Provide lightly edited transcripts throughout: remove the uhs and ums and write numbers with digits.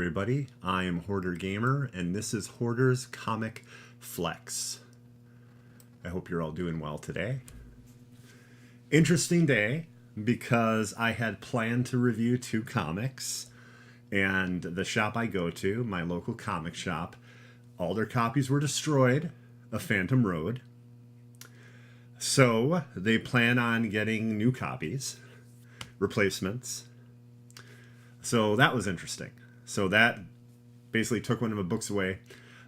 everybody. I am Hoardergamer, and this is Hoarder's Comic Flex. I hope you're all doing well today. Interesting day, because I had planned to review 2 comics, and the shop I go to, my local comic shop, all their copies were destroyed of Phantom Road. So they plan on getting new copies, replacements. So that was interesting. So that basically took one of my books away.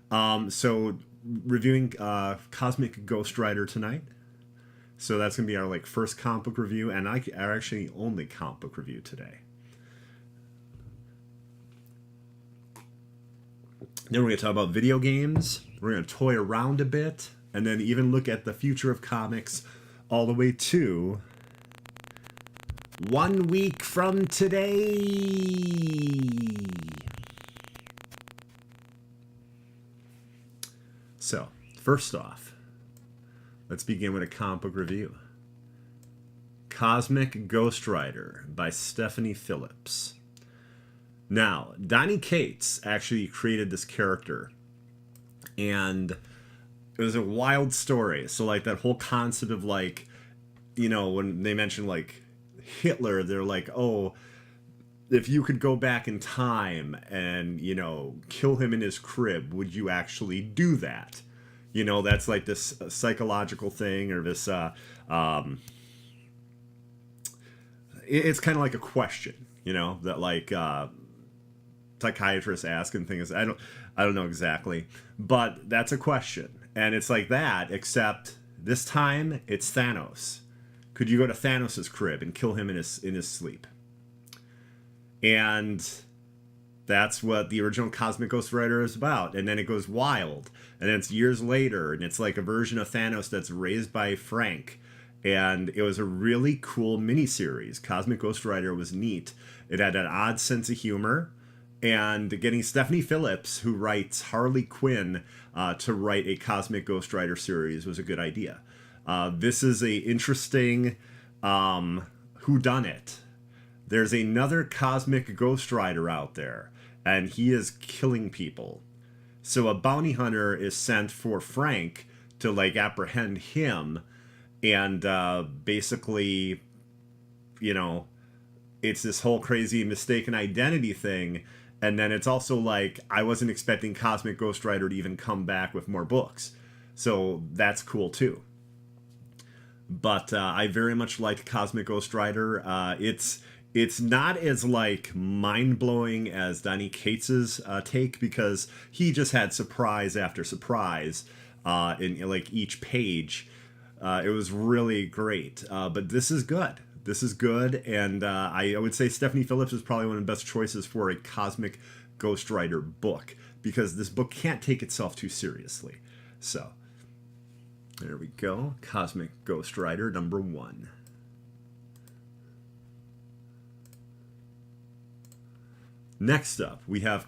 So reviewing Cosmic Ghost Rider tonight. So that's going to be our first comic book review, and our actually only comic book review today. Then we're going to talk about video games. We're going to toy around a bit, and then even look at the future of comics all the way to 1 week from today. So, first off, let's begin with a comic book review. Cosmic Ghost Rider by Stephanie Phillips. Now, Donny Cates actually created this character, and it was a wild story. So, that whole concept of, when they mentioned, Hitler, they're like, oh, if you could go back in time and, kill him in his crib, would you actually do that? That's this psychological thing, or this, it's kind of like a question, that psychiatrists ask and things. I don't know exactly, but that's a question. And it's like that, except this time it's Thanos. Could you go to Thanos' crib and kill him in his sleep? And that's what the original Cosmic Ghost Rider is about. And then it goes wild. And then it's years later, and it's like a version of Thanos that's raised by Frank. And it was a really cool miniseries. Cosmic Ghost Rider was neat. It had an odd sense of humor. And getting Stephanie Phillips, who writes Harley Quinn, to write a Cosmic Ghost Rider series was a good idea. This is a interesting whodunit. There's another Cosmic Ghost Rider out there, and he is killing people. So a bounty hunter is sent for Frank to apprehend him, and basically, it's this whole crazy mistaken identity thing. And then it's also I wasn't expecting Cosmic Ghost Rider to even come back with more books. So that's cool too. But I very much like Cosmic Ghost Rider. It's not as mind-blowing as Donny Cates's take, because he just had surprise after surprise in each page. It was really great. But this is good. This is good, and I would say Stephanie Phillips is probably one of the best choices for a Cosmic Ghost Rider book, because this book can't take itself too seriously. So, there we go. Cosmic Ghost Rider number 1. Next up, we have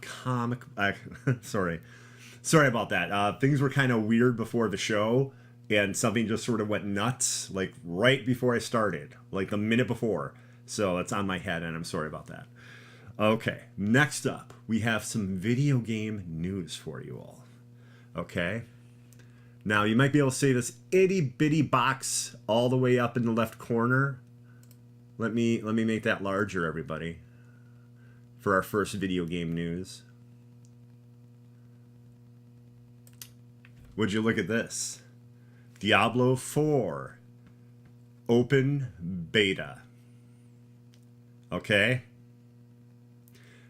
sorry about that. Things were kind of weird before the show, and something just sort of went nuts, right before I started, the minute before. So that's on my head, and I'm sorry about that. Okay, next up, we have some video game news for you all. Okay? Now, you might be able to see this itty-bitty box all the way up in the left corner. Let me make that larger, everybody, for our first video game news. Would you look at this? Diablo 4 open beta. Okay?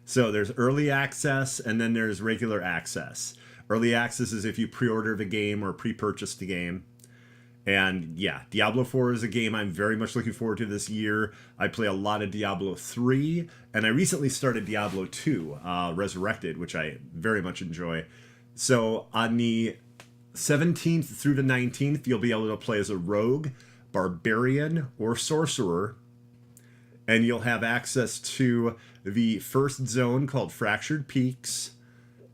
So there's early access, and then there's regular access. Early access is if you pre-order the game or pre-purchase the game. And yeah, Diablo 4 is a game I'm very much looking forward to this year. I play a lot of Diablo 3, and I recently started Diablo 2, Resurrected, which I very much enjoy. So on the 17th through the 19th, you'll be able to play as a rogue, barbarian, or sorcerer. And you'll have access to the first zone called Fractured Peaks.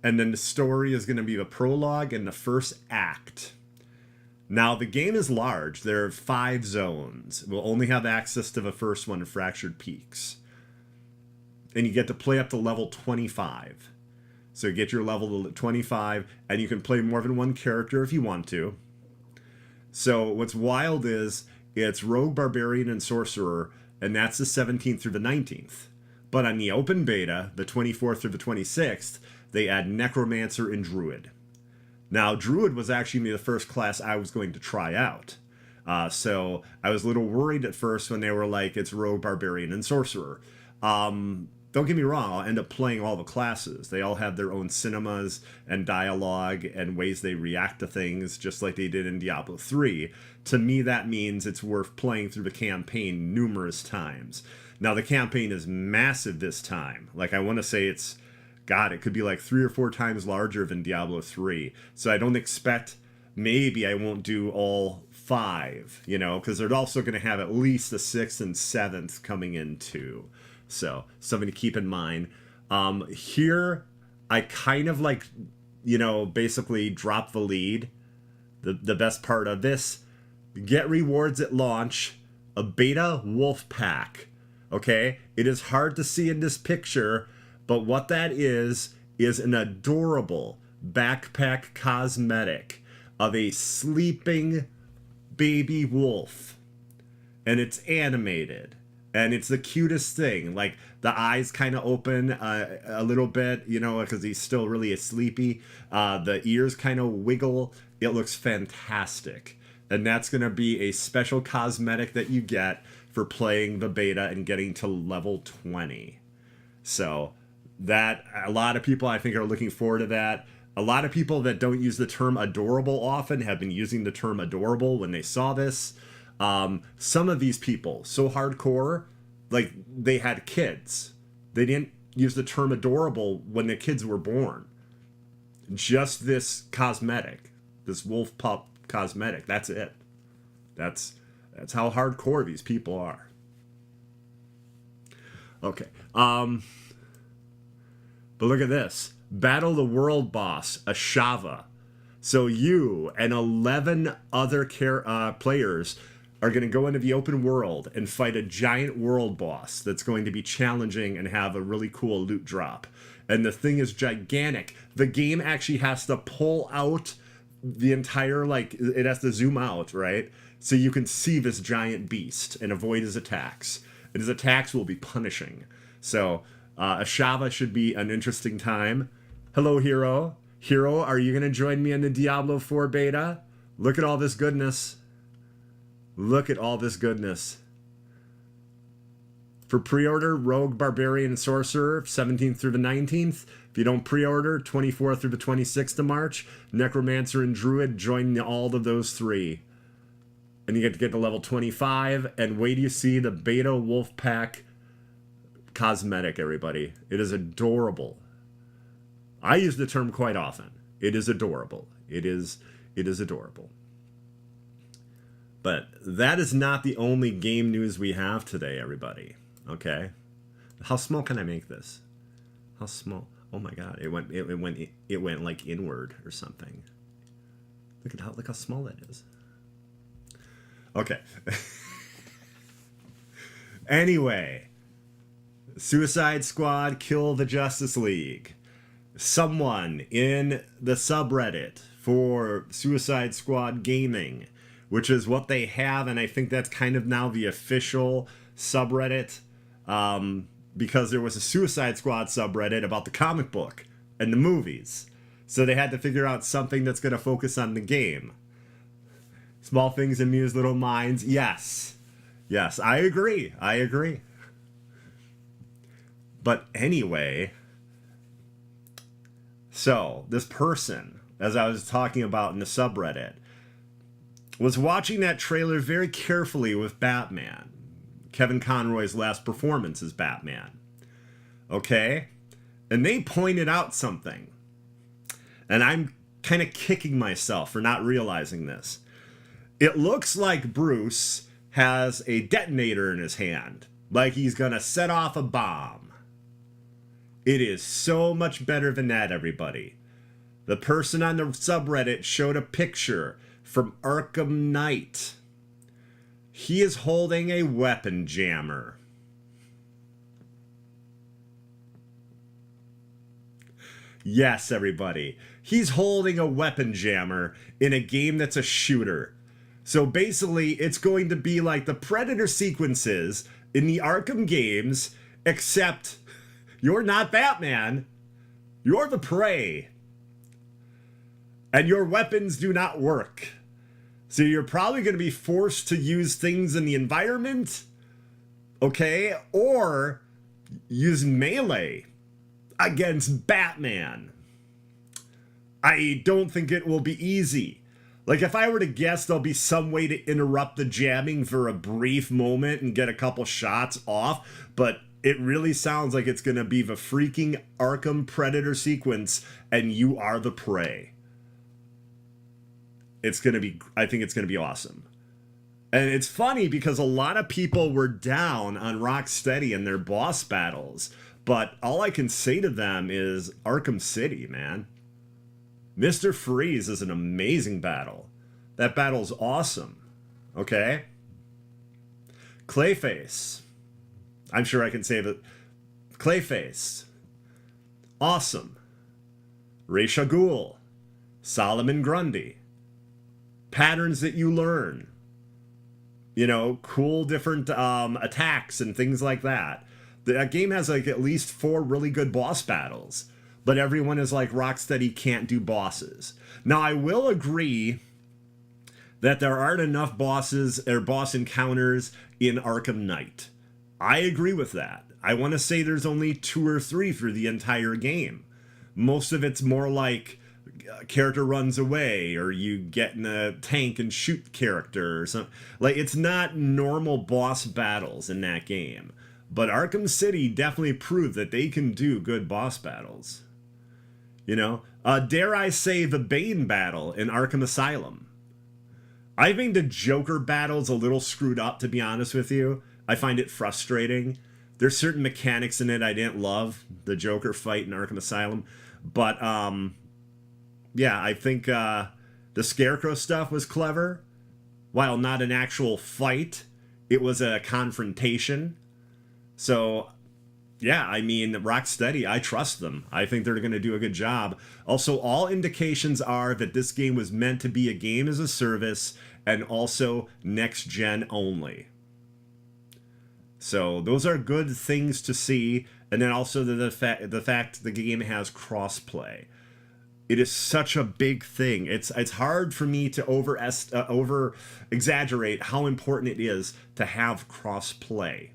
And then the story is going to be the prologue and the first act. Now, the game is large. There are 5 zones. We'll only have access to the first one, Fractured Peaks. And you get to play up to level 25. So get your level to 25, and you can play more than one character if you want to. So what's wild is it's Rogue, Barbarian, and Sorcerer, and that's the 17th through the 19th. But on the open beta, the 24th through the 26th, they add Necromancer and Druid. Now, Druid was actually the first class I was going to try out. So I was a little worried at first when they were like, it's Rogue, Barbarian, and Sorcerer. Don't get me wrong, I'll end up playing all the classes. They all have their own cinemas and dialogue and ways they react to things, just like they did in Diablo 3. To me, that means it's worth playing through the campaign numerous times. Now, the campaign is massive this time. Like, I want to say it's, God, it could be like 3 or 4 times larger than Diablo 3. So I don't expect, maybe I won't do all 5, you know, because they're also going to have at least the 6th and 7th coming in too. So something to keep in mind. Here, I kind of like, you know, basically drop the lead. The best part of this, get rewards at launch, a beta wolf pack. Okay, it is hard to see in this picture, but what that is an adorable backpack cosmetic of a sleeping baby wolf. And it's animated. And it's the cutest thing. Like, the eyes kind of open a little bit, you know, because he's still really sleepy. The ears kind of wiggle. It looks fantastic. And that's going to be a special cosmetic that you get for playing the beta and getting to level 20. So, that, a lot of people, I think, are looking forward to that. A lot of people that don't use the term adorable often have been using the term adorable when they saw this. Some of these people, so hardcore, like, they had kids. They didn't use the term adorable when the kids were born. Just this cosmetic, this wolf pup cosmetic. That's it. That's how hardcore these people are. Okay. But look at this. Battle the world boss, Ashava. So you and 11 other players are going to go into the open world and fight a giant world boss that's going to be challenging and have a really cool loot drop. And the thing is gigantic. The game actually has to pull out the entire, like, it has to zoom out, right? So you can see this giant beast and avoid his attacks. And his attacks will be punishing. So Ashava should be an interesting time. Hello, Hero. Hero, are you going to join me in the Diablo 4 beta? Look at all this goodness. Look at all this goodness. For pre-order, Rogue, Barbarian, and Sorcerer, 17th through the 19th. If you don't pre-order, 24th through the 26th of March. Necromancer and Druid, join all of those 3. And you get to level 25. And wait till you see the beta wolf pack cosmetic, everybody. It is adorable. I use the term quite often. It is adorable. It is adorable. But that is not the only game news we have today, everybody. Okay? How small can I make this? How small? Oh my god, it went like inward or something. Look how small that is. Okay. Anyway, Suicide Squad Kill the Justice League. Someone in the subreddit for Suicide Squad Gaming, which is what they have, and I think that's kind of now the official subreddit, because there was a Suicide Squad subreddit about the comic book and the movies. So they had to figure out something that's going to focus on the game. Small things amuse little minds. Yes. Yes, I agree. But anyway, so this person, as I was talking about in the subreddit, was watching that trailer very carefully with Batman. Kevin Conroy's last performance as Batman. Okay? And they pointed out something. And I'm kind of kicking myself for not realizing this. It looks like Bruce has a detonator in his hand. Like he's gonna set off a bomb. It is so much better than that, everybody. The person on the subreddit showed a picture from Arkham Knight. He is holding a weapon jammer. Yes, everybody. He's holding a weapon jammer in a game that's a shooter. So basically, it's going to be like the Predator sequences in the Arkham games, except you're not Batman. You're the prey. And your weapons do not work. So you're probably going to be forced to use things in the environment, okay? Or use melee against Batman. I don't think it will be easy. Like, if I were to guess, there'll be some way to interrupt the jamming for a brief moment and get a couple shots off, but it really sounds like it's going to be the freaking Arkham Predator sequence, and you are the prey. It's going to be, I think it's going to be awesome. And it's funny because a lot of people were down on Rocksteady and their boss battles, but all I can say to them is Arkham City, man. Mr. Freeze is an amazing battle. That battle's awesome. Okay? Clayface. I'm sure I can say that. Clayface. Awesome. Ra's al Ghul. Solomon Grundy. Patterns that you learn. You know, cool different attacks and things like that. That game has like at least 4 really good boss battles. But everyone is like, Rocksteady can't do bosses. Now, I will agree that there aren't enough bosses or boss encounters in Arkham Knight. I agree with that. I want to say there's only 2 or 3 for the entire game. Most of it's more like a character runs away, or you get in a tank and shoot character or something. Like, it's not normal boss battles in that game. But Arkham City definitely proved that they can do good boss battles. You know, dare I say the Bane battle in Arkham Asylum. I think the Joker battle's a little screwed up, to be honest with you. I find it frustrating. There's certain mechanics in it I didn't love. The Joker fight in Arkham Asylum. But, yeah, I think the Scarecrow stuff was clever. While not an actual fight, it was a confrontation. So, yeah, I mean, Rocksteady, I trust them. I think they're going to do a good job. Also, all indications are that this game was meant to be a game as a service and also next gen only. So those are good things to see. And then also the fact the game has crossplay. It is such a big thing. It's hard for me to over exaggerate how important it is to have crossplay.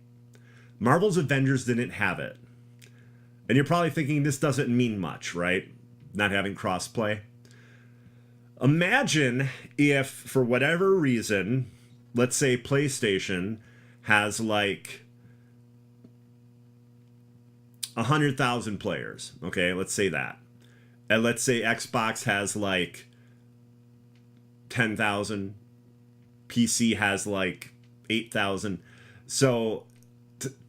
Marvel's Avengers didn't have it. And you're probably thinking this doesn't mean much, right? Not having crossplay. Imagine if, for whatever reason, let's say PlayStation has like 100,000 players. Okay, let's say that. And let's say Xbox has like 10,000. PC has like 8,000. So,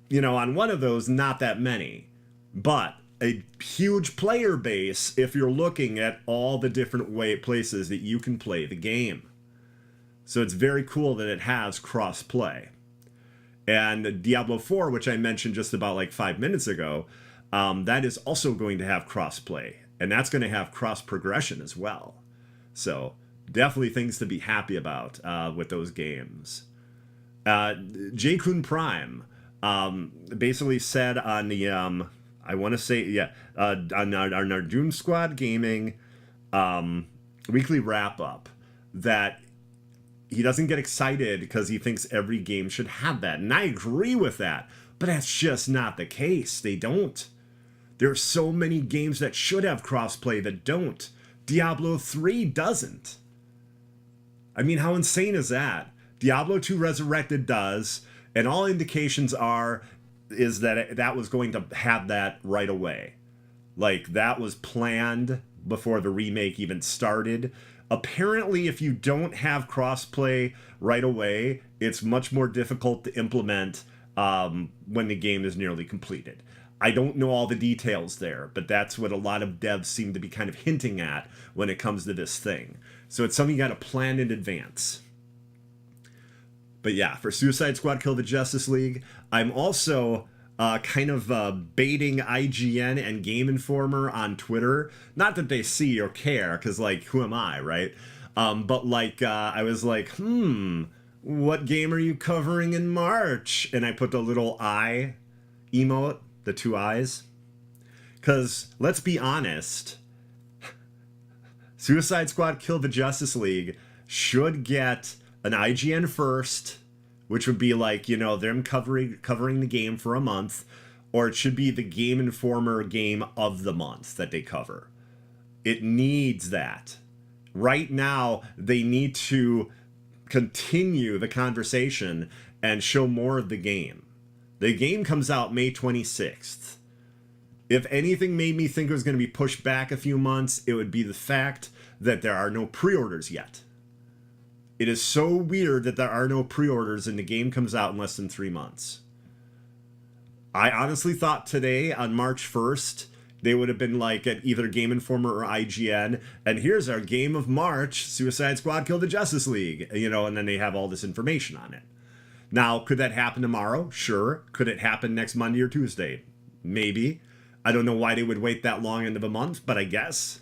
you know, on one of those, not that many. But a huge player base if you're looking at all the different places that you can play the game. So it's very cool that it has cross-play. And Diablo 4, which I mentioned just about like 5 minutes ago, that is also going to have cross-play. And that's going to have cross-progression as well. So definitely things to be happy about with those games. J. Kun Prime basically said on the, I want to say, yeah, on our Doom Squad Gaming weekly wrap-up that he doesn't get excited because he thinks every game should have that. And I agree with that, but that's just not the case. They don't. There are so many games that should have crossplay that don't. Diablo 3 doesn't. I mean, how insane is that? Diablo 2 Resurrected does, and all indications is that that was going to have that right away. Like, that was planned before the remake even started. Apparently, if you don't have crossplay right away, it's much more difficult to implement when the game is nearly completed. I don't know all the details there, but that's what a lot of devs seem to be kind of hinting at when it comes to this thing. So it's something you got to plan in advance. But yeah, for Suicide Squad Kill the Justice League, I'm also kind of baiting IGN and Game Informer on Twitter. Not that they see or care, because, like, who am I, right? But, like, I was like, what game are you covering in March? And I put the little eye emote, the two eyes. Because, let's be honest, Suicide Squad Kill the Justice League should get an IGN first, which would be like, you know, them covering the game for a month, or it should be the Game Informer game of the month that they cover. It needs that. Right now, they need to continue the conversation and show more of the game. The game comes out May 26th. If anything made me think it was going to be pushed back a few months, it would be the fact that there are no pre-orders yet. It is so weird that there are no pre-orders and the game comes out in less than 3 months. I honestly thought today, on March 1st, they would have been like at either Game Informer or IGN, and here's our game of March, Suicide Squad Kill the Justice League, you know, and then they have all this information on it. Now, could that happen tomorrow? Sure. Could it happen next Monday or Tuesday? Maybe. I don't know why they would wait that long into the month, but I guess.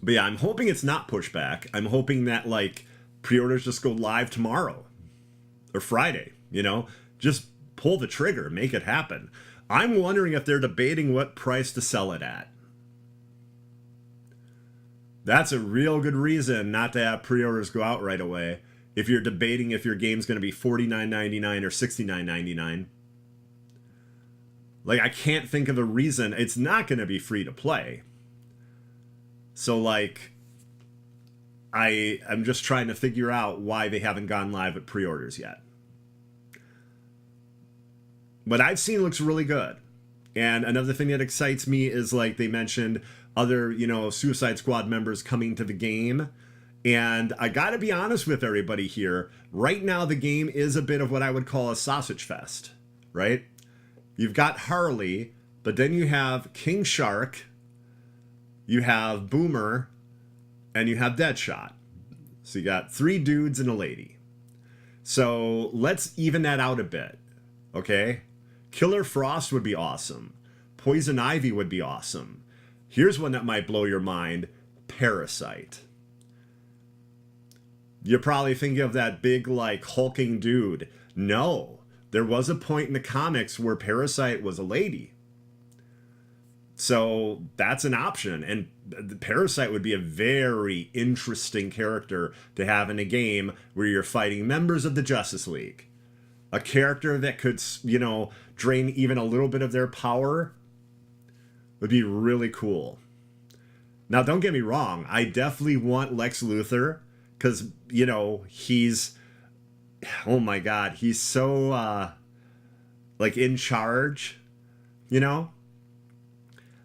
But yeah, I'm hoping it's not pushed back. I'm hoping that, like, pre-orders just go live tomorrow or Friday, you know? Just pull the trigger, make it happen. I'm wondering if they're debating what price to sell it at. That's a real good reason not to have pre-orders go out right away. If you're debating if your game's going to be $49.99 or $69.99. Like, I can't think of a reason. It's not going to be free to play. So, like, I'm just trying to figure out why they haven't gone live with pre-orders yet. What I've seen looks really good. And another thing that excites me is, like, they mentioned other, you know, Suicide Squad members coming to the game. And I gotta be honest with everybody here. Right now, the game is a bit of what I would call a sausage fest, right? You've got Harley, but then you have King Shark, you have Boomer, and you have Deadshot. So you got 3 dudes and a lady. So let's even that out a bit, okay? Killer Frost would be awesome. Poison Ivy would be awesome. Here's one that might blow your mind. Parasite. You're probably thinking of that big, like, hulking dude. No. There was a point in the comics where Parasite was a lady. So that's an option. And the Parasite would be a very interesting character to have in a game where you're fighting members of the Justice League. A character that could, you know, drain even a little bit of their power would be really cool. Now, don't get me wrong. I definitely want Lex Luthor because, you know, he's, oh my God, he's so, like, in charge, you know?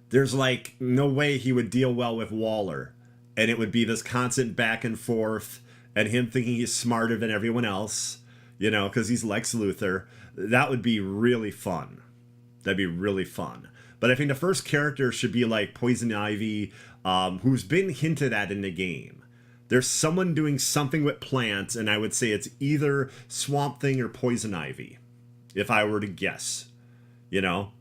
There's, like, no way he would deal well with Waller. And it would be this constant back and forth and him thinking he's smarter than everyone else, you know, because he's Lex Luthor. That would be really fun. That'd be really fun. But I think the first character should be like Poison Ivy, who's been hinted at in the game. There's someone doing something with plants, and I would say it's either Swamp Thing or Poison Ivy, if I were to guess, you know?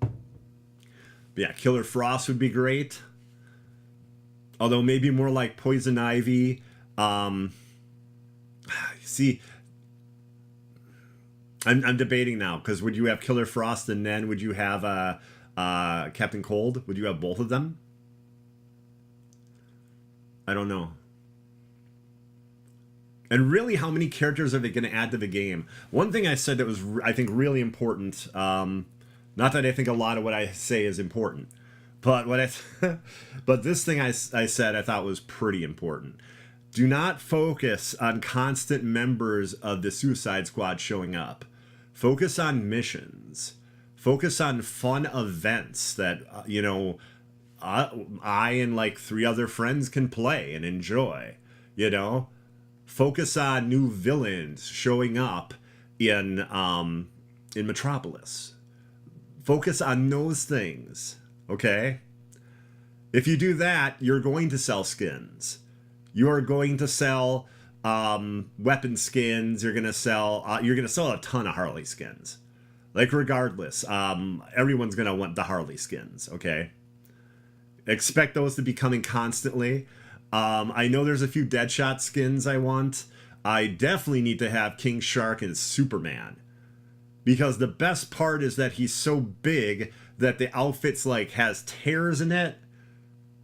But yeah, Killer Frost would be great. Although maybe more like Poison Ivy. See, I'm debating now, because would you have Killer Frost and then would you have Captain Cold? Would you have both of them? I don't know. And really, how many characters are they going to add to the game? One thing I said that was, I think, really important, not that I think a lot of what I say is important, but but this thing I said I thought was pretty important. Do not focus on constant members of the Suicide Squad showing up. Focus on missions. Focus on fun events that, you know, I and like 3 other friends can play and enjoy, you know? Focus on new villains showing up in Metropolis. Focus on those things, okay? If you do that, you're going to sell skins. You are going to sell weapon skins. You're gonna sell a ton of Harley skins. Like regardless, everyone's gonna want the Harley skins. Okay, expect those to be coming constantly. I know there's a few Deadshot skins I want. I definitely need to have King Shark and Superman, because the best part is that he's so big that the outfit's like has tears in it.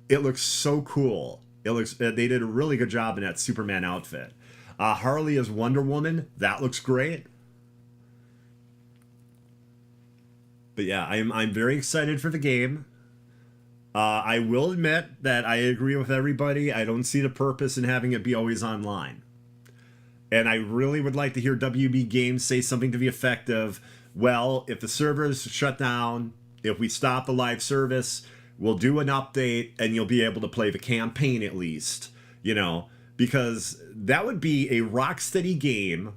It looks so cool. They did a really good job in that Superman outfit. Harley as Wonder Woman, that looks great. But yeah, I'm very excited for the game. I will admit that I agree with everybody. I don't see the purpose in having it be always online. And I really would like to hear WB Games say something to the effect of, well, if the servers shut down, if we stop the live service, we'll do an update and you'll be able to play the campaign at least, you know, because that would be a rock-steady game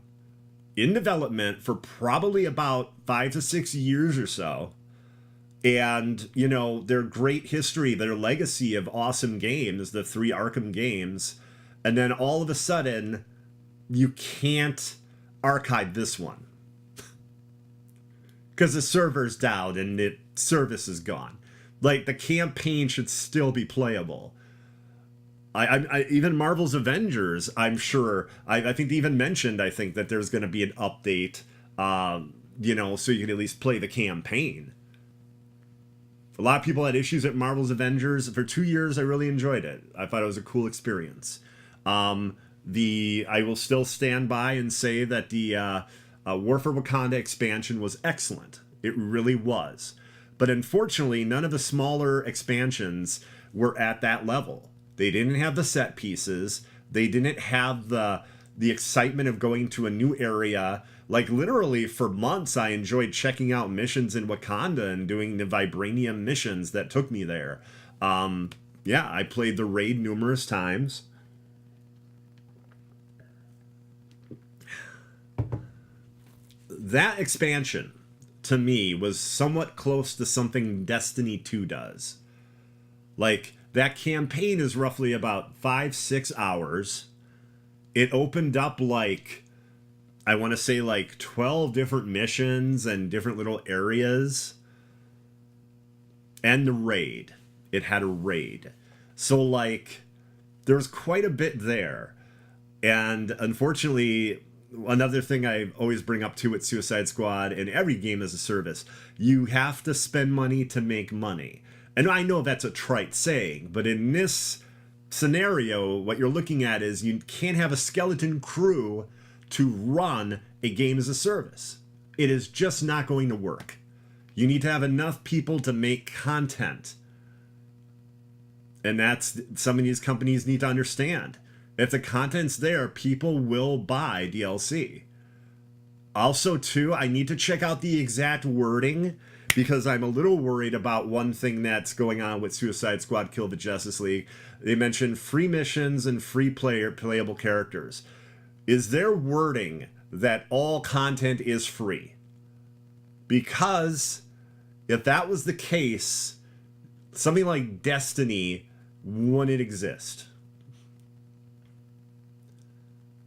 in development for probably about 5 to 6 years or so. And, you know, their great history, their legacy of awesome games, the 3 Arkham games, and then all of a sudden, you can't archive this one. Because the server's down and the service is gone. Like, the campaign should still be playable. I even Marvel's Avengers, I'm sure, I think they even mentioned, I think, that there's going to be an update, you know, so you can at least play the campaign. A lot of people had issues at Marvel's Avengers. For 2 years, I really enjoyed it. I thought it was a cool experience. I will still stand by and say that the War for Wakanda expansion was excellent. It really was. But unfortunately, none of the smaller expansions were at that level. They didn't have the set pieces. They didn't have the excitement of going to a new area. Like, literally, for months, I enjoyed checking out missions in Wakanda and doing the Vibranium missions that took me there. Yeah, I played the raid numerous times. That expansion, to me, was somewhat close to something Destiny 2 does. Like, that campaign is roughly about 5-6 hours. It opened up, like, I want to say, like, 12 different missions and different little areas. And the raid. It had a raid. So, like, there's quite a bit there. And unfortunately, another thing I always bring up too with Suicide Squad and every game as a service, you have to spend money to make money. And I know that's a trite saying, but in this scenario, what you're looking at is you can't have a skeleton crew to run a game as a service. It is just not going to work. You need to have enough people to make content. And that's some of these companies need to understand. If the content's there, people will buy DLC. Also, too, I need to check out the exact wording because I'm a little worried about one thing that's going on with Suicide Squad Kill the Justice League. They mentioned free missions and free playable characters. Is their wording that all content is free? Because if that was the case, something like Destiny wouldn't exist.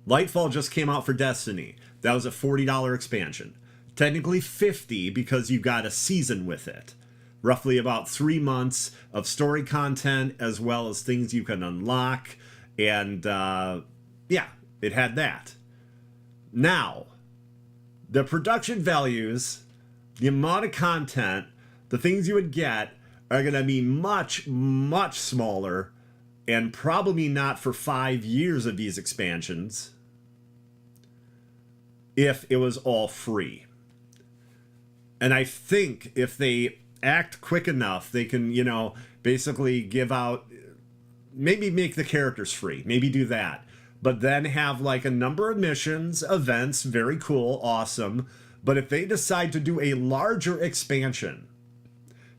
Lightfall just came out for Destiny. That was a $40 expansion. Technically $50 because you got a season with it. Roughly about 3 months of story content as well as things you can unlock. And yeah, it had that. Now, the production values, the amount of content, the things you would get are going to be much, much smaller and probably not for 5 years of these expansions if it was all free. And I think if they act quick enough, they can, you know, basically give out, maybe make the characters free, maybe do that. But then have like a number of missions, events, very cool, awesome. But if they decide to do a larger expansion,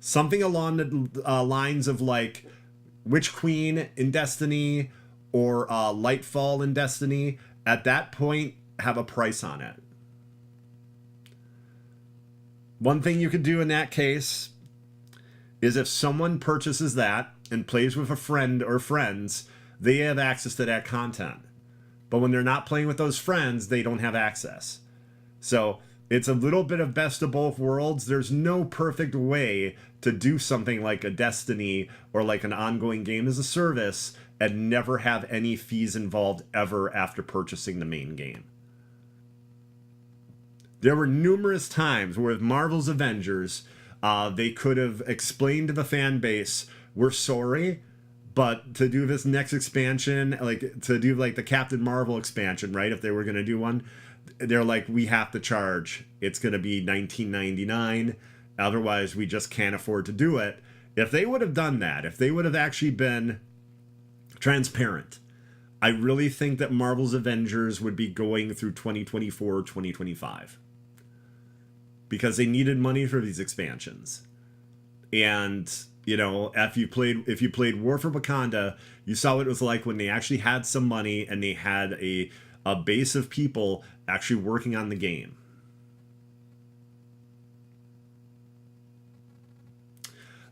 something along the lines of like Witch Queen in Destiny or Lightfall in Destiny, at that point, have a price on it. One thing you could do in that case is if someone purchases that, and plays with a friend or friends, they have access to that content. But when they're not playing with those friends, they don't have access. So it's a little bit of best of both worlds. There's no perfect way to do something like a Destiny or like an ongoing game as a service and never have any fees involved ever after purchasing the main game. There were numerous times where with Marvel's Avengers, they could have explained to the fan base, we're sorry, but to do this next expansion, like to do like the Captain Marvel expansion, right? If they were going to do one, they're like, we have to charge. It's going to be $19.99. Otherwise, we just can't afford to do it. If they would have done that, if they would have actually been transparent, I really think that Marvel's Avengers would be going through 2024 or 2025. Because they needed money for these expansions. And, you know, if you played War for Wakanda, you saw what it was like when they actually had some money and they had a base of people actually working on the game.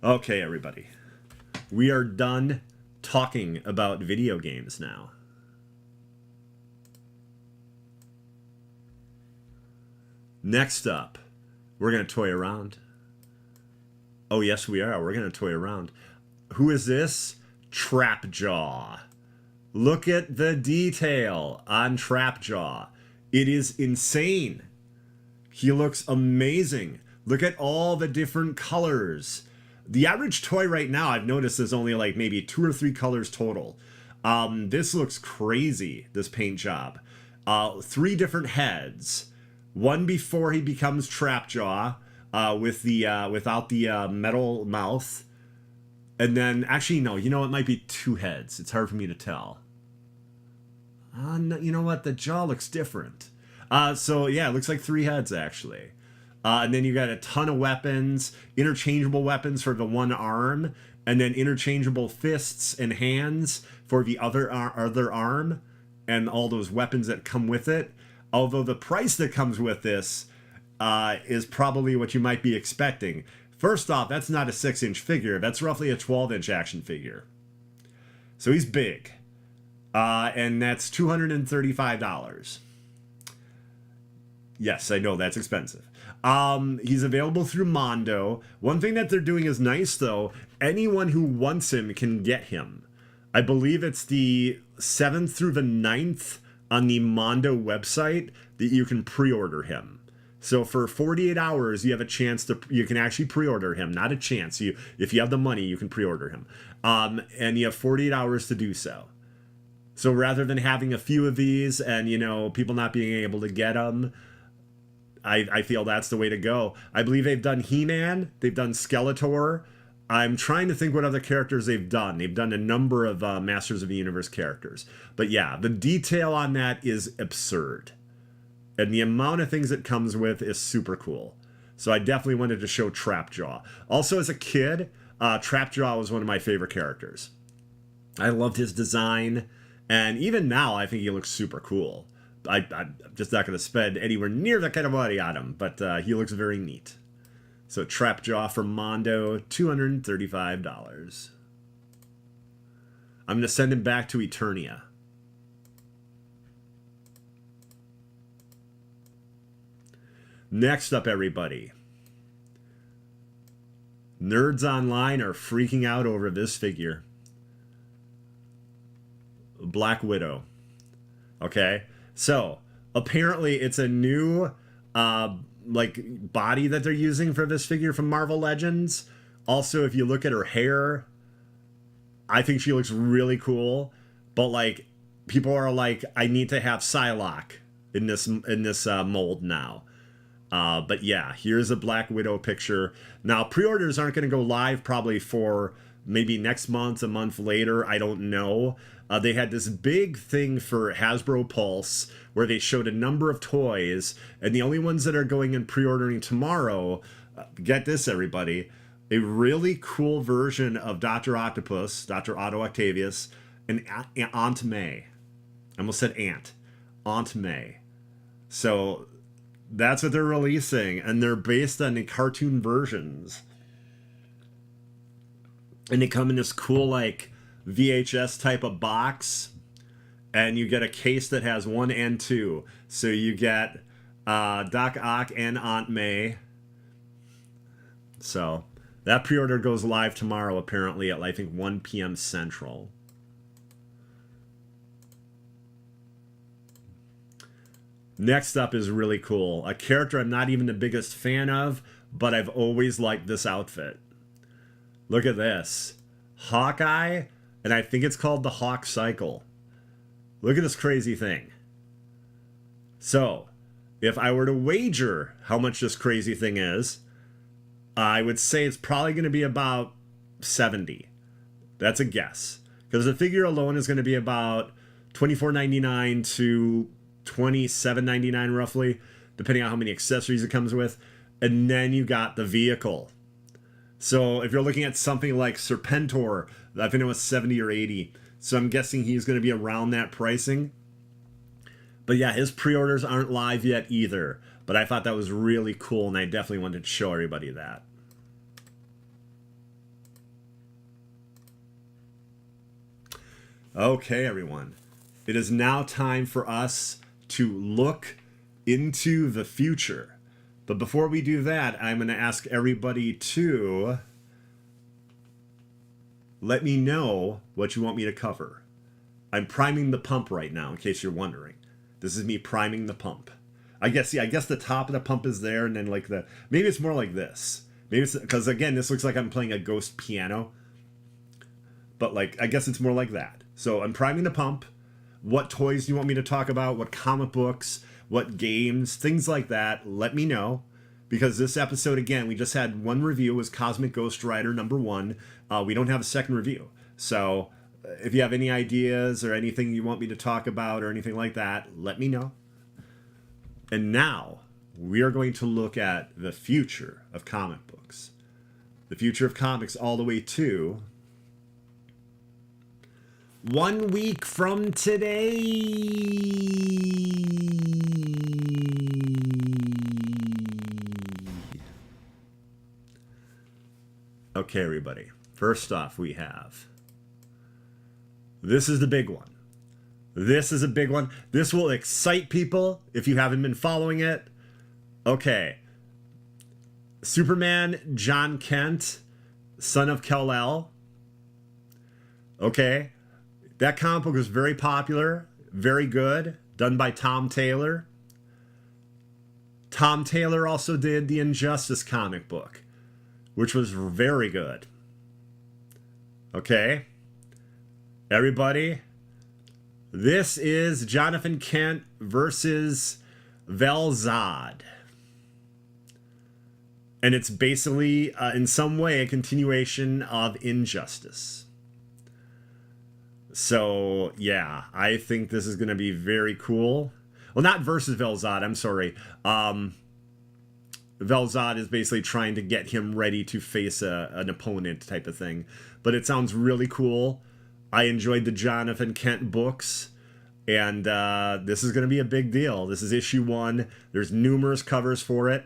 Okay, everybody. We are done talking about video games now. Next up, we're going to toy around. Oh, yes, we are. We're going to toy around. Who is this? Trapjaw. Look at the detail on Trapjaw. It is insane. He looks amazing. Look at all the different colors. The average toy right now, I've noticed, is only like maybe 2 or 3 colors total. This looks crazy, this paint job. 3 different heads. One before he becomes Trapjaw, with the without the metal mouth. And then, actually, no, you know, it might be 2 heads. It's hard for me to tell. No, you know what? The jaw looks different. So, yeah, it looks like 3 heads, actually. And then you got a ton of weapons, interchangeable weapons for the one arm, and then interchangeable fists and hands for the other arm, and all those weapons that come with it. Although the price that comes with this is probably what you might be expecting. First off, that's not a 6-inch figure. That's roughly a 12-inch action figure. So he's big. And that's $235. Yes, I know that's expensive. He's available through Mondo. One thing that they're doing is nice, though. Anyone who wants him can get him. I believe it's the 7th through the 9th on the Mondo website that you can pre-order him. So for 48 hours, you have a chance to, you can actually pre-order him. Not a chance. If you have the money, you can pre-order him. And you have 48 hours to do so. So rather than having a few of these and, you know, people not being able to get them, I feel that's the way to go. I believe they've done He-Man. They've done Skeletor. I'm trying to think what other characters they've done. They've done a number of Masters of the Universe characters. But yeah, the detail on that is absurd. And the amount of things it comes with is super cool. So I definitely wanted to show Trapjaw. Also, as a kid, Trapjaw was one of my favorite characters. I loved his design. And even now, I think he looks super cool. I'm just not going to spend anywhere near that kind of money on him. But he looks very neat. So Trapjaw from Mondo, $235. I'm going to send him back to Eternia. Next up, everybody. Nerds online are freaking out over this figure. Black Widow. Okay? So, apparently it's a new like body that they're using for this figure from Marvel Legends. Also, if you look at her hair, I think she looks really cool. But like, people are like, I need to have Psylocke in this mold now. But yeah, here's a Black Widow picture. Now, pre-orders aren't going to go live probably for maybe next month, a month later. I don't know. They had this big thing for Hasbro Pulse where they showed a number of toys, and the only ones that are going and pre-ordering tomorrow, get this, everybody, a really cool version of Dr. Octopus, Dr. Otto Octavius, and Aunt May. I almost said Aunt May. So that's what they're releasing, and they're based on the cartoon versions. and they come in this cool like VHS type of box, and you get a case that has 1 and 2. So you get Doc Ock and Aunt May. So that pre-order goes live tomorrow, apparently at I think 1 p.m. Central. Next up is really cool. A character I'm not even the biggest fan of, but I've always liked this outfit. Look at this. Hawkeye, and I think it's called the Hawk Cycle. Look at this crazy thing. So, if I were to wager how much this crazy thing is, I would say it's probably going to be about 70. That's a guess. Because the figure alone is going to be about $24.99 to $27.99 roughly, depending on how many accessories it comes with. And then you got the vehicle. So if you're looking at something like Serpentor, I think it was 70 or 80. So I'm guessing he's going to be around that pricing. But yeah, his pre-orders aren't live yet either. But I thought that was really cool, and I definitely wanted to show everybody that. Okay, everyone. It is now time for us to look into the future. But before we do that, I'm going to ask everybody to let me know what you want me to cover. I'm priming the pump right now, in case you're wondering. This is me priming the pump. I guess the top of the pump is there, and then like maybe it's more like this. Maybe it's because again, this looks like I'm playing a ghost piano. But like, I guess it's more like that. So I'm priming the pump. What toys do you want me to talk about? What comic books? What games? Things like that. Let me know. Because this episode, again, we just had one review. It was Cosmic Ghost Rider #1. We don't have a second review. So if you have any ideas or anything you want me to talk about or anything like that, let me know. And now we are going to look at the future of comic books. The future of comics all the way to 1 week from today. Okay, everybody. First off, we have... This is the big one. This is a big one. This will excite people if you haven't been following it. Okay. Superman John Kent, son of Kal-El. Okay. That comic book was very popular, very good, done by Tom Taylor. Tom Taylor also did the Injustice comic book, which was very good. Okay. Everybody, this is Jonathan Kent versus Vel-Zod. And it's basically, in some way, a continuation of Injustice. So, yeah, I think this is going to be very cool. Well, not versus Vel-Zod, I'm sorry. Vel-Zod is basically trying to get him ready to face an opponent type of thing. But it sounds really cool. I enjoyed the Jonathan Kent books. And this is going to be a big deal. This is issue 1. There's numerous covers for it.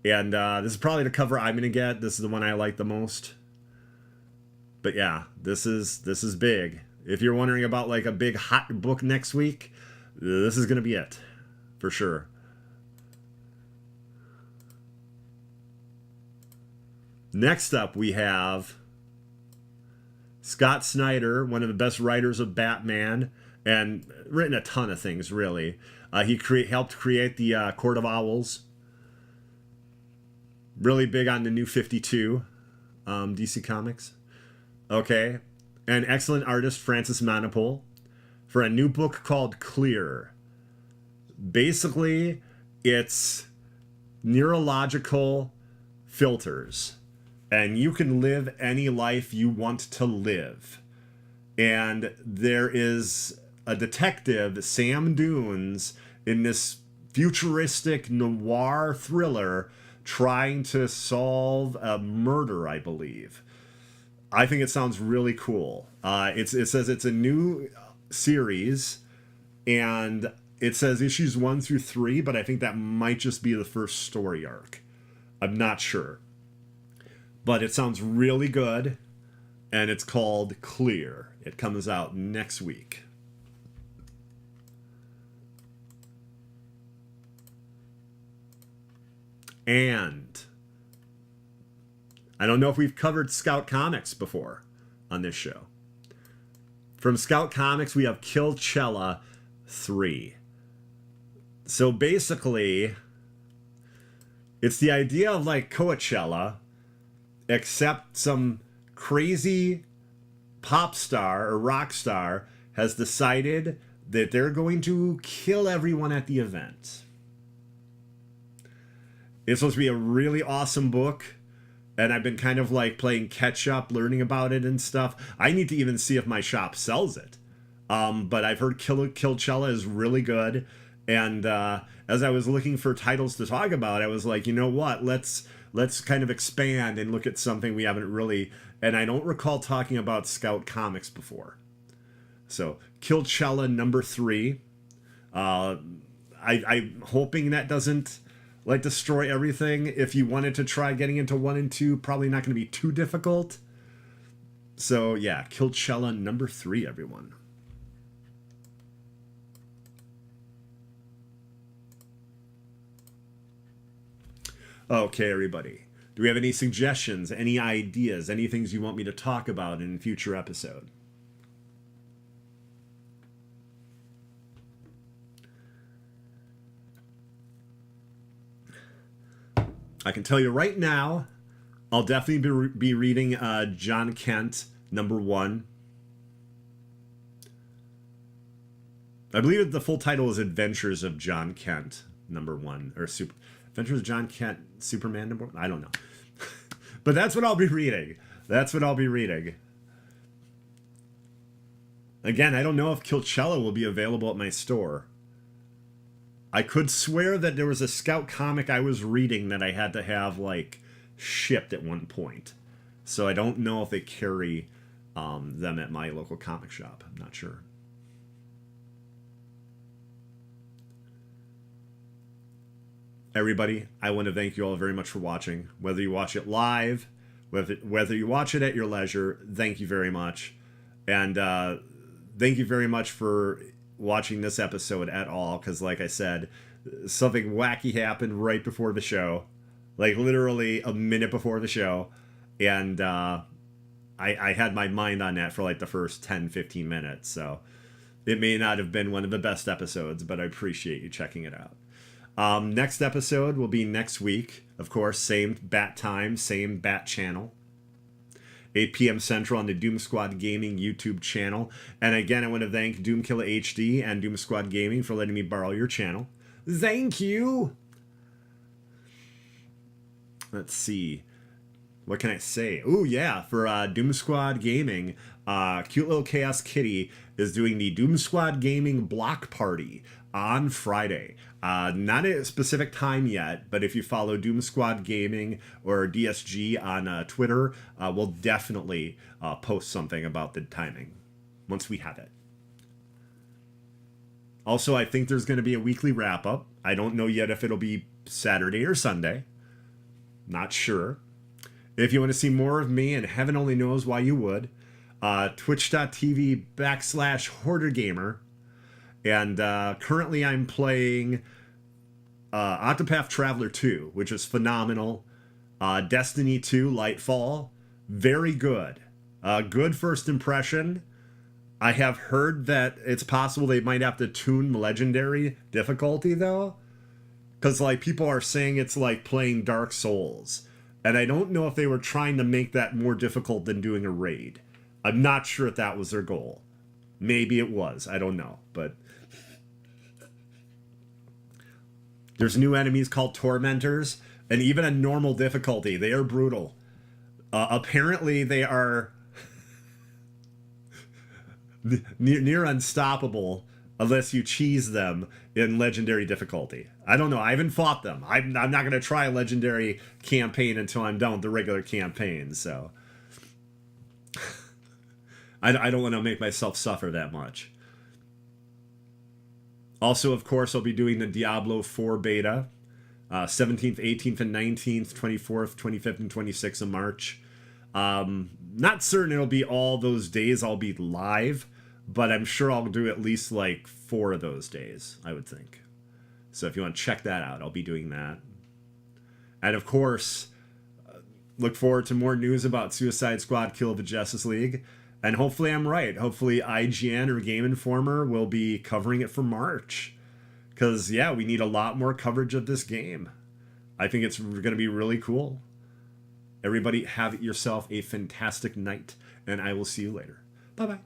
And this is probably the cover I'm going to get. This is the one I like the most. But yeah, this is big. If you're wondering about like a big hot book next week, this is going to be it. For sure. Next up, we have Scott Snyder, one of the best writers of Batman, and written a ton of things, really. He helped create the Court of Owls. Really big on the New 52, DC Comics. Okay. And excellent artist, Francis Manapul, for a new book called Clear. Basically, it's neurological filters. And you can live any life you want to live. And there is a detective, Sam Dunes, in this futuristic noir thriller trying to solve a murder, I believe. I think it sounds really cool. It says it's a new series, and it says issues 1 through 3, but I think that might just be the first story arc. I'm not sure. but it sounds really good, and it's called Clear. It comes out next week. And I don't know if we've covered Scout Comics before on this show. From Scout Comics, we have Killcella 3. So basically, it's the idea of like Coachella, except some crazy pop star or rock star has decided that they're going to kill everyone at the event. It's supposed to be a really awesome book, and I've been kind of like playing catch up, learning about it and stuff. I need to even see if my shop sells it. But I've heard Killcella is really good, and as I was looking for titles to talk about, I was like, you know what? Let's kind of expand and look at something we haven't really. And I don't recall talking about Scout Comics before. So Killcella number 3. I'm hoping that doesn't like destroy everything. If you wanted to try getting into 1 and 2, probably not going to be too difficult. So yeah, Killcella number 3, everyone. Okay, everybody. Do we have any suggestions, any ideas, any things you want me to talk about in a future episode? I can tell you right now, I'll definitely be reading John Kent, number 1. I believe the full title is Adventures of John Kent, number 1. Or Adventures of John Kent, Superman, number 1? I don't know. But that's what I'll be reading. That's what I'll be reading. Again, I don't know if Killcella will be available at my store. I could swear that there was a Scout comic I was reading that I had to have, like, shipped at one point. So I don't know if they carry them at my local comic shop. I'm not sure. Everybody, I want to thank you all very much for watching. Whether you watch it live, whether you watch it at your leisure, thank you very much. And thank you very much for watching this episode at all, because like I said, something wacky happened right before the show, like literally a minute before the show, and I had my mind on that for like the first 10-15 minutes, so it may not have been one of the best episodes, but I appreciate you checking it out. Next episode will be next week, of course, same bat time, same bat channel, 8 p.m. Central on the Doom Squad Gaming YouTube channel. And again, I want to thank Doomkiller HD and Doom Squad Gaming for letting me borrow your channel. Thank you! Let's see. What can I say? Oh, yeah, for Doom Squad Gaming, cute little Chaos Kitty is doing the Doom Squad Gaming block party on Friday. Not a specific time yet, but if you follow Doom Squad Gaming or DSG on Twitter, we'll definitely post something about the timing once we have it. Also, I think there's going to be a weekly wrap-up. I don't know yet if it'll be Saturday or Sunday. Not sure. If you want to see more of me, and heaven only knows why you would, twitch.tv/Hoardergamer. And currently I'm playing Octopath Traveler 2, which is phenomenal. Destiny 2 Lightfall, very good. Good first impression. I have heard that it's possible they might have to tune Legendary difficulty, though. Because like people are saying it's like playing Dark Souls. And I don't know if they were trying to make that more difficult than doing a raid. I'm not sure if that was their goal. Maybe it was. I don't know. But there's new enemies called Tormentors. And even a normal difficulty, they are brutal. Apparently they are near unstoppable unless you cheese them in Legendary difficulty. I don't know. I haven't fought them. I'm not going to try a Legendary campaign until I'm done with the regular campaign. So I don't want to make myself suffer that much. Also, of course, I'll be doing the Diablo 4 beta. 17th, 18th, and 19th, 24th, 25th, and 26th of March. Not certain it'll be all those days I'll be live, but I'm sure I'll do at least like 4 of those days, I would think. So if you want to check that out, I'll be doing that. And of course, look forward to more news about Suicide Squad Kill the Justice League. And hopefully I'm right. Hopefully IGN or Game Informer will be covering it for March. Because, yeah, we need a lot more coverage of this game. I think it's going to be really cool. Everybody have yourself a fantastic night, and I will see you later. Bye-bye.